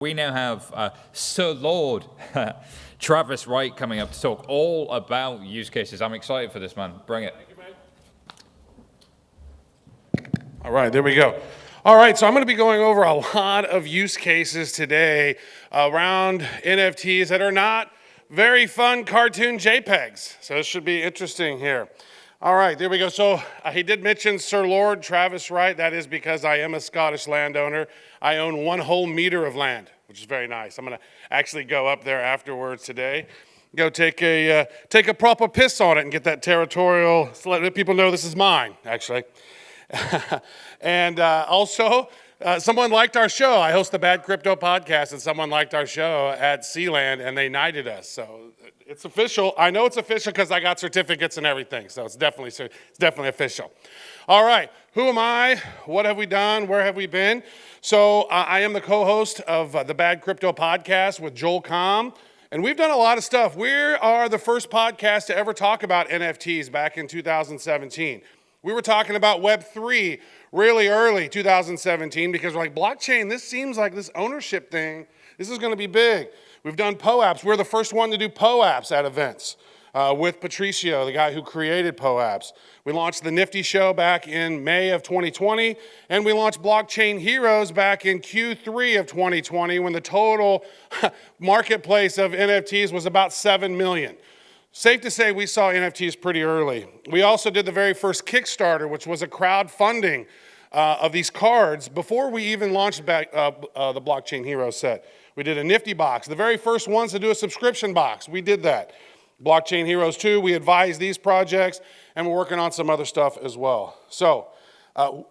We now have Sir Lord Travis Wright coming up to talk all about use cases. I'm excited for this, man. Bring it. Thank you, mate. All right, there we go. All right, so I'm going to be going over a lot of use cases today around NFTs that are not very fun cartoon JPEGs. So this should be interesting here. All right, there we go. So he did mention Sir Lord Travis Wright. That is because I am a Scottish landowner. I own 1 whole meter of land, which is very nice. I'm going to actually go up there afterwards today, go take a proper piss on it and get that territorial, so let people know this is mine, actually. And also, someone liked our show. I host the Bad Crypto podcast, and someone liked our show at Sealand, and they knighted us. So it's official. I know it's official because I got certificates and everything. So it's definitely official. All right. Who am I? What have we done? Where have we been? So I am the co-host of the Bad Crypto podcast with Joel Comm. And we've done a lot of stuff. We are the first podcast to ever talk about NFTs back in 2017. We were talking about Web3 really early, 2017, because we're like, blockchain, this seems like this ownership thing, this is going to be big. We've done POAPs. We're the first one to do POAPs at events with Patricio, the guy who created POAPs. We launched the Nifty Show back in May of 2020, and we launched Blockchain Heroes back in Q3 of 2020 when the total marketplace of NFTs was about 7 million. Safe to say we saw NFTs pretty early. We also did the very first Kickstarter, which was a crowdfunding of these cards before we even launched back, the Blockchain Hero set. We did a Nifty box, the very first ones to do a subscription box. We did that. Blockchain Heroes 2, we advise these projects, and we're working on some other stuff as well. So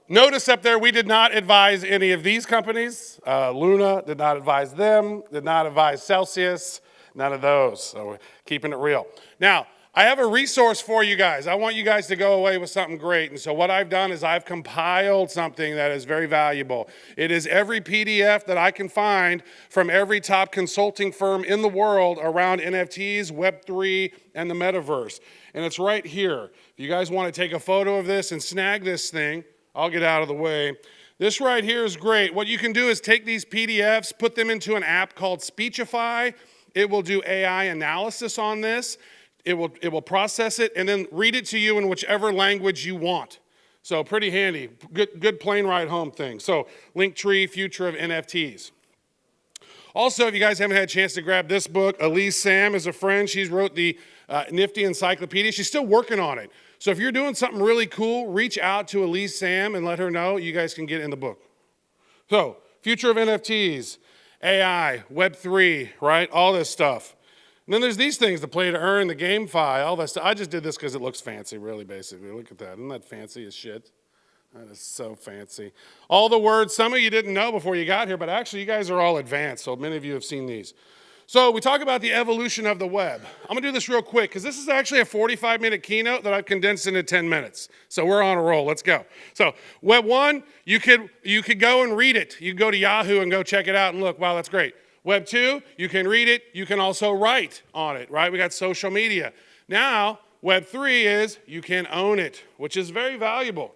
notice up there, we did not advise any of these companies. Luna did not advise them, did not advise Celsius, none of those. So we're keeping it real. Now, I have a resource for you guys. I want you guys to go away with something great. And so what I've done is I've compiled something that is very valuable. It is every PDF that I can find from every top consulting firm in the world around NFTs, Web3, and the metaverse. And it's right here. If you guys want to take a photo of this and snag this thing, I'll get out of the way. This right here is great. What you can do is take these PDFs, put them into an app called Speechify. It will do AI analysis on this. It will process it and then read it to you in whichever language you want. So pretty handy. Good plane ride home thing. So Linktree, Future of NFTs. Also, if you guys haven't had a chance to grab this book, Elise Sam is a friend. She's wrote the Nifty Encyclopedia. She's still working on it. So if you're doing something really cool, reach out to Elise Sam and let her know. You guys can get in the book. So Future of NFTs, AI, Web3, right? All this stuff. And then there's these things, the play to earn, the GameFi, all that stuff. I just did this because it looks fancy, really, basically. Look at that. Isn't that fancy as shit? That is so fancy. All the words, some of you didn't know before you got here, but actually you guys are all advanced, so many of you have seen these. So we talk about the evolution of the web. I'm going to do this real quick because this is actually a 45-minute keynote that I've condensed into 10 minutes. So we're on a roll. Let's go. So Web 1, you could go and read it. You can go to Yahoo and go check it out and look, wow, that's great. Web 2, you can read it. You can also write on it, right? We got social media. Now, Web 3 is you can own it, which is very valuable.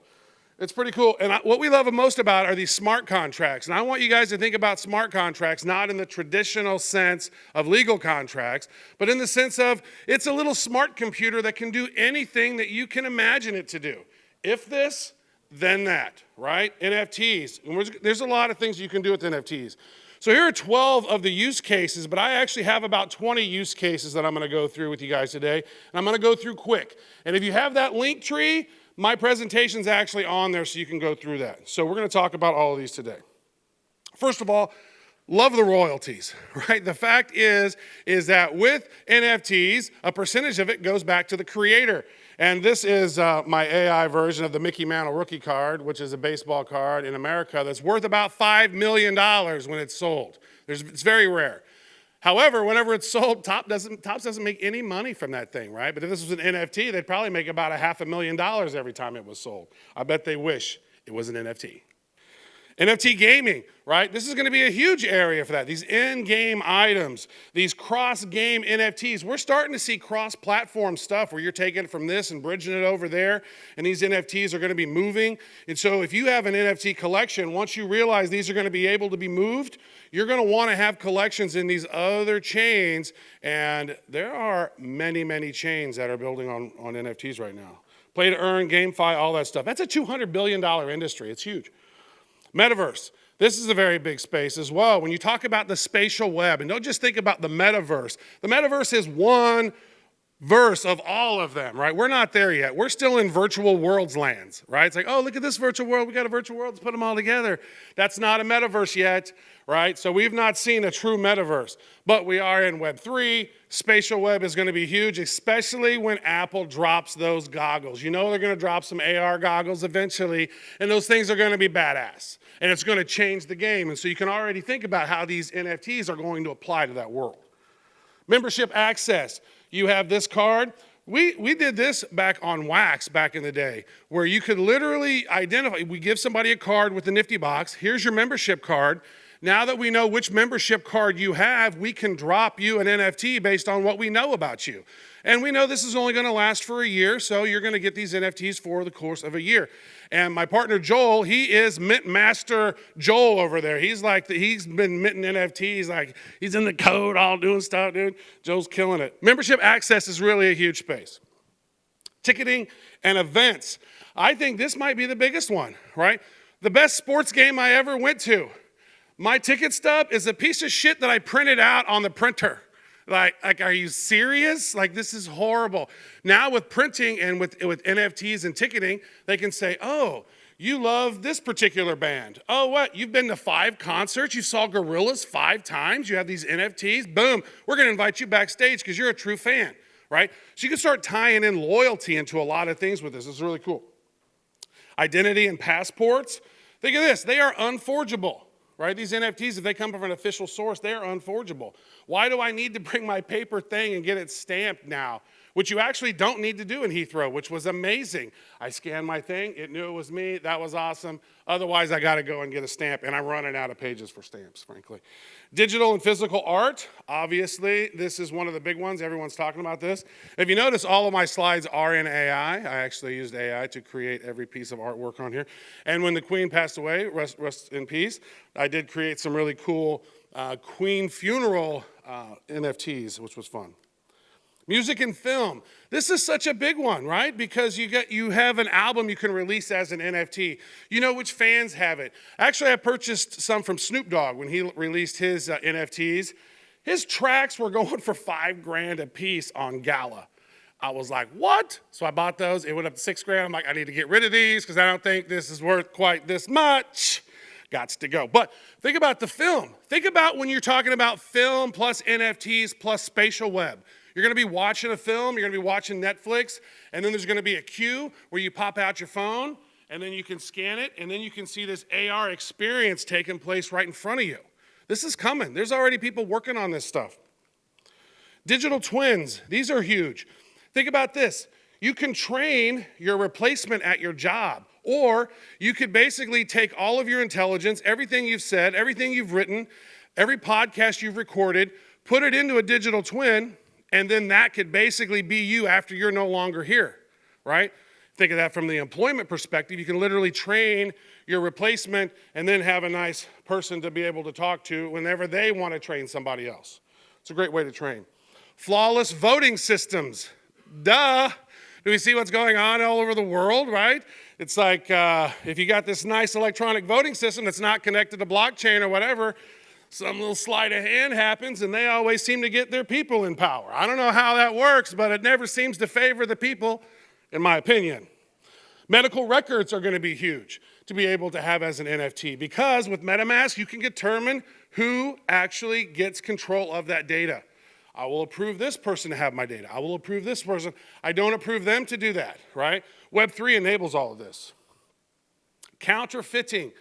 It's pretty cool. And what we love most about are these smart contracts. And I want you guys to think about smart contracts, not in the traditional sense of legal contracts, but in the sense of it's a little smart computer that can do anything that you can imagine it to do. If this, then that, right? NFTs. And there's a lot of things you can do with NFTs. So here are 12 of the use cases, but I actually have about 20 use cases that I'm going to go through with you guys today. And I'm going to go through quick. And if you have that link tree, my presentation's actually on there so you can go through that. So we're going to talk about all of these today. First of all, love the royalties, right? The fact is that with NFTs, a percentage of it goes back to the creator. And this is my AI version of the Mickey Mantle rookie card, which is a baseball card in America that's worth about $5 million when it's sold. It's very rare. However, whenever it's sold, Topps doesn't make any money from that thing, right? But if this was an NFT, they'd probably make about $500,000 every time it was sold. I bet they wish it was an NFT. NFT gaming, right? This is going to be a huge area for that. These in-game items, these cross-game NFTs. We're starting to see cross-platform stuff where you're taking it from this and bridging it over there, and these NFTs are going to be moving. And so if you have an NFT collection, once you realize these are going to be able to be moved, you're going to want to have collections in these other chains, and there are many, many chains that are building on NFTs right now. Play to earn, GameFi, all that stuff. That's a $200 billion industry. It's huge. Metaverse. This is a very big space as well. When you talk about the spatial web, and don't just think about the metaverse is one verse of all of them, right? We're not there yet. We're still in virtual worlds lands, right? It's like, oh, look at this virtual world. We got a virtual world. Let's put them all together. That's not a metaverse yet, right? So we've not seen a true metaverse, but we are in Web3. Spatial web is going to be huge, especially when Apple drops those goggles. You know they're going to drop some AR goggles eventually, and those things are going to be badass, and it's going to change the game. And so you can already think about how these NFTs are going to apply to that world. Membership access. You have this card. We did this back on Wax back in the day, where you could literally identify. We give somebody a card with the nifty box. Here's your membership card. Now that we know which membership card you have, we can drop you an NFT based on what we know about you. And we know this is only going to last for a year, so you're going to get these NFTs for the course of a year. And my partner Joel, he is Mint Master Joel over there. He's been minting NFTs, like he's in the code, all doing stuff, dude. Joel's killing it. Membership access is really a huge space. Ticketing and events. I think this might be the biggest one, right? The best sports game I ever went to. My ticket stub is a piece of shit that I printed out on the printer. Like, are you serious? Like, this is horrible. Now with printing and with NFTs and ticketing, they can say, oh, you love this particular band. Oh, what? You've been to 5 concerts? You saw Gorillaz 5 times? You have these NFTs? Boom. We're going to invite you backstage because you're a true fan, right? So you can start tying in loyalty into a lot of things with this. It's really cool. Identity and passports. Think of this. They are unforgeable. Right? These NFTs, if they come from an official source, they're unforgeable. Why do I need to bring my paper thing and get it stamped now? Which you actually don't need to do in Heathrow, which was amazing. I scanned my thing. It knew it was me. That was awesome. Otherwise, I got to go and get a stamp, and I'm running out of pages for stamps, frankly. Digital and physical art. Obviously, this is one of the big ones. Everyone's talking about this. If you notice, all of my slides are in AI. I actually used AI to create every piece of artwork on here. And when the Queen passed away, rest in peace, I did create some really cool Queen funeral NFTs, which was fun. Music and film. This is such a big one, right? Because you have an album you can release as an NFT. You know which fans have it. Actually, I purchased some from Snoop Dogg when he released his NFTs. His tracks were going for $5,000 a piece on Gala. I was like, what? So I bought those. It went up to $6,000. I'm like, I need to get rid of these because I don't think this is worth quite this much. Gots to go. But think about the film. Think about when you're talking about film plus NFTs plus spatial web. You're going to be watching a film, you're going to be watching Netflix, and then there's going to be a queue where you pop out your phone, and then you can scan it, and then you can see this AR experience taking place right in front of you. This is coming. There's already people working on this stuff. Digital twins, these are huge. Think about this. You can train your replacement at your job, or you could basically take all of your intelligence, everything you've said, everything you've written, every podcast you've recorded, put it into a digital twin, and then that could basically be you after you're no longer here, right? Think of that from the employment perspective. You can literally train your replacement and then have a nice person to be able to talk to whenever they want to train somebody else. It's a great way to train. Flawless voting systems. Duh. Do we see what's going on all over the world, right? It's like if you got this nice electronic voting system that's not connected to blockchain or whatever, some little sleight of hand happens, and they always seem to get their people in power. I don't know how that works, but it never seems to favor the people, in my opinion. Medical records are going to be huge to be able to have as an NFT because with MetaMask, you can determine who actually gets control of that data. I will approve this person to have my data. I will approve this person. I don't approve them to do that, right? Web3 enables all of this. Counterfeiting.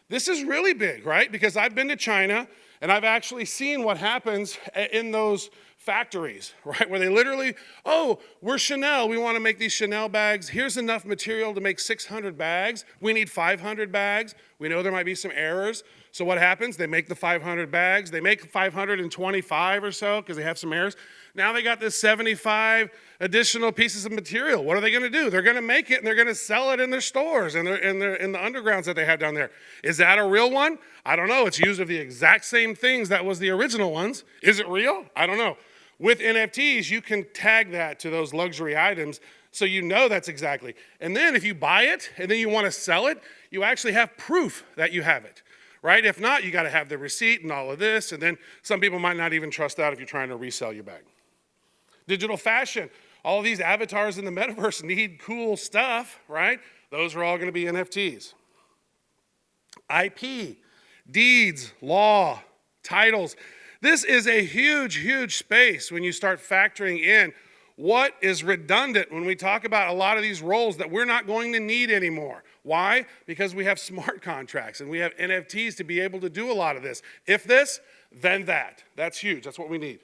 This is really big, right? Because I've been to China And I've actually seen what happens in those factories, right? Where they literally, oh, we're Chanel. We want to make these Chanel bags. Here's enough material to make 600 bags. We need 500 bags. We know there might be some errors. So what happens? They make the 500 bags. They make 525 or so because they have some errors. Now they got this 75 additional pieces of material. What are they going to do? They're going to make it and they're going to sell it in their stores and in the undergrounds that they have down there. Is that a real one? I don't know. It's used of the exact same things that was the original ones. Is it real? I don't know. With NFTs, you can tag that to those luxury items so you know that's exactly. And then if you buy it and then you want to sell it, you actually have proof that you have it, right? If not, you got to have the receipt and all of this. And then some people might not even trust that if you're trying to resell your bag. Digital fashion. All of these avatars in the metaverse need cool stuff, right? Those are all going to be NFTs. IP, deeds, law, titles. This is a huge, huge space when you start factoring in what is redundant when we talk about a lot of these roles that we're not going to need anymore. Why? Because we have smart contracts and we have NFTs to be able to do a lot of this. If this, then that. That's huge. That's what we need.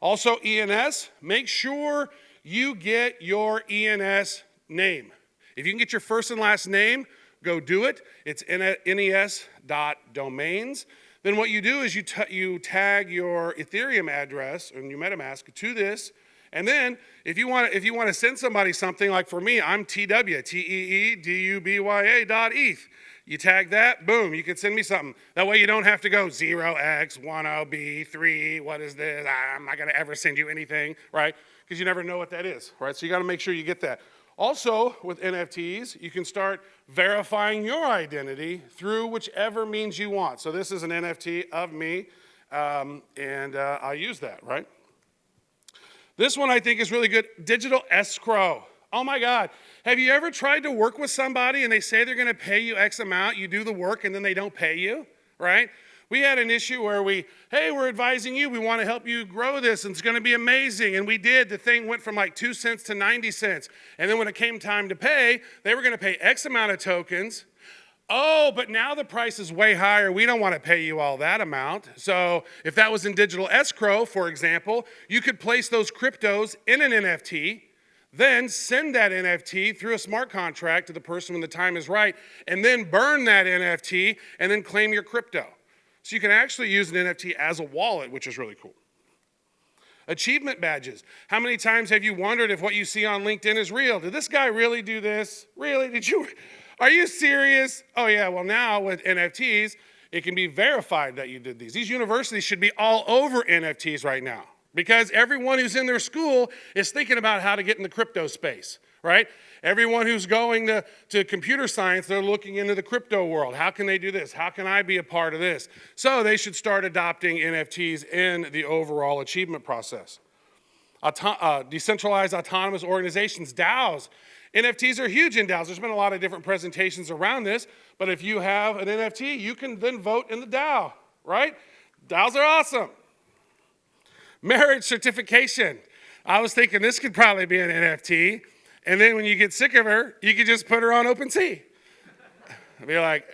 Also, ENS, make sure you get your ENS name. If you can get your first and last name, go do it. It's nes.domains. Then what you do is you tag your Ethereum address and your MetaMask to this. And then if you want to send somebody something, like for me, I'm TWTEEDUBYA.ETH. You tag that, boom, you can send me something. That way you don't have to go 0x10b3, what is this? I'm not going to ever send you anything, right? Because you never know what that is, right? So you got to make sure you get that. Also, with NFTs, you can start verifying your identity through whichever means you want. So this is an NFT of me, and I use that, right? This one I think is really good, digital escrow. Oh my God, have you ever tried to work with somebody and they say they're gonna pay you X amount, you do the work and then they don't pay you, right? We had an issue where we're advising you, we wanna help you grow this and it's gonna be amazing. And we did, the thing went from like 2 cents to 90 cents. And then when it came time to pay, they were gonna pay X amount of tokens. Oh, but now the price is way higher. We don't want to pay you all that amount. So if that was in digital escrow, for example, you could place those cryptos in an NFT, then send that NFT through a smart contract to the person when the time is right, and then burn that NFT and then claim your crypto. So you can actually use an NFT as a wallet, which is really cool. Achievement badges. How many times have you wondered if what you see on LinkedIn is real? Did this guy really do this? Really? Are you serious? Oh yeah, well now with NFTs, it can be verified that you did these. These universities should be all over NFTs right now because everyone who's in their school is thinking about how to get in the crypto space, right? Everyone who's going to computer science, they're looking into the crypto world. How can they do this? How can I be a part of this? So they should start adopting NFTs in the overall achievement process. Decentralized autonomous organizations, DAOs. NFTs are huge in DAOs. There's been a lot of different presentations around this, but if you have an NFT, you can then vote in the DAO, right? DAOs are awesome. Marriage certification. I was thinking this could probably be an NFT, and then when you get sick of her, you could just put her on OpenSea. I'd be like,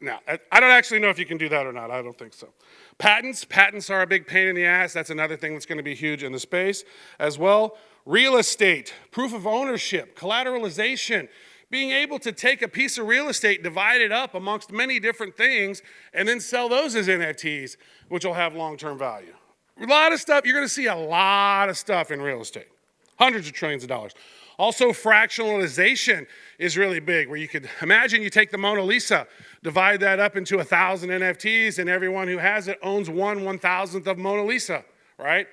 no, I don't actually know if you can do that or not. I don't think so. Patents are a big pain in the ass. That's another thing that's going to be huge in the space as well. Real estate, proof of ownership, collateralization, being able to take a piece of real estate, divide it up amongst many different things, and then sell those as NFTs, which will have long-term value. A lot of stuff, you're going to see a lot of stuff in real estate, hundreds of trillions of dollars. Also, fractionalization is really big, where you could imagine you take the Mona Lisa, divide that up into 1,000 NFTs, and everyone who has it owns 1/1000th of Mona Lisa, right?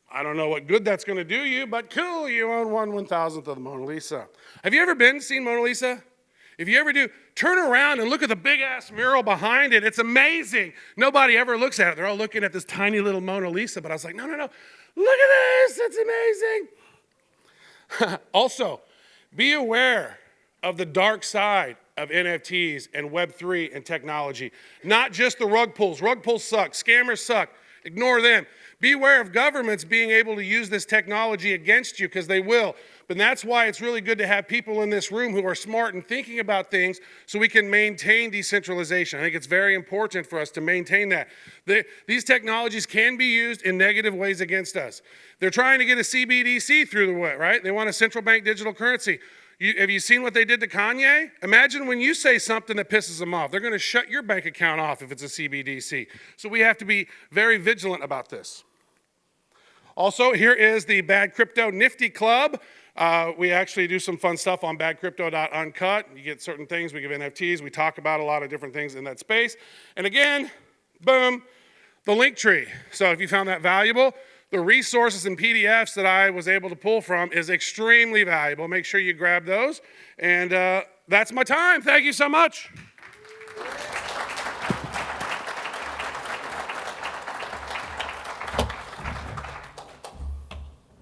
I don't know what good that's going to do you, but cool, you own 1/1000th of the Mona Lisa. Have you ever seen Mona Lisa? If you ever do, turn around and look at the big-ass mural behind it. It's amazing. Nobody ever looks at it. They're all looking at this tiny little Mona Lisa, but I was like, no, look at this. It's amazing. Also, be aware of the dark side of NFTs and Web3 and technology. Not just the rug pulls. Rug pulls suck. Scammers suck. Ignore them. Beware of governments being able to use this technology against you, because they will. But that's why it's really good to have people in this room who are smart and thinking about things so we can maintain decentralization. I think it's very important for us to maintain that. These technologies can be used in negative ways against us. They're trying to get a CBDC through the way, right? They want a central bank digital currency. Have you seen what they did to Kanye? Imagine when you say something that pisses them off. They're going to shut your bank account off if it's a CBDC. So we have to be very vigilant about this. Also, here is the Bad Crypto Nifty Club. We actually do some fun stuff on badcrypto.uncut. You get certain things. We give NFTs. We talk about a lot of different things in that space. And again, boom, the link tree. So if you found that valuable, the resources and PDFs that I was able to pull from is extremely valuable. Make sure you grab those. And that's my time. Thank you so much.